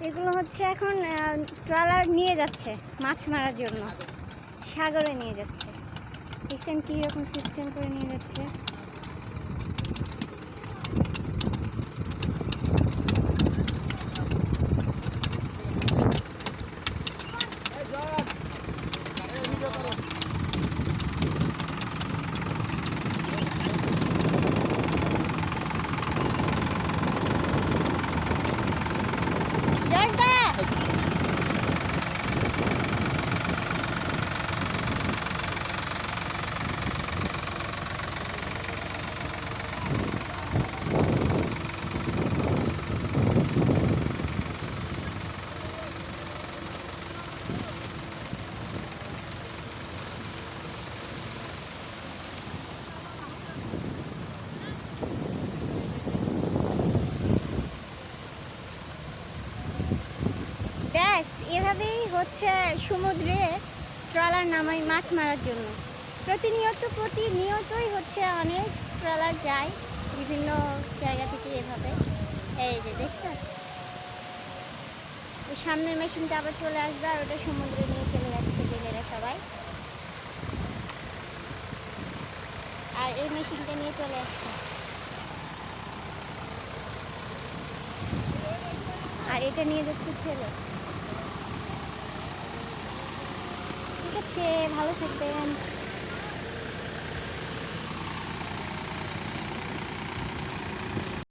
এগুলো হচ্ছে এখন ট্রলার নিয়ে যাচ্ছে মাছ মারার জন্য, সাগরে নিয়ে যাচ্ছে। দেখছেন কি রকম সিস্টেম করে নিয়ে যাচ্ছে। ব্যাস এভাবেই হচ্ছে সমুদ্রে ট্রলার নামাই মাছ মারার জন্য। প্রতিনিয়তই হচ্ছে অনেক ট্রলার যায় বিভিন্ন জায়গা থেকে এভাবে। এই যে দেখছেন, ওই সামনের মেশিনটা আবার চলে আসবে আর ওটা সমুদ্রে নিয়ে চলে যাচ্ছে জেলেরা সবাই। আর এই মেশিনটা নিয়ে চলে আসছে, আর এটা নিয়ে যাচ্ছে ছেলে। ঠিক আছে, ভালো থাকবেন।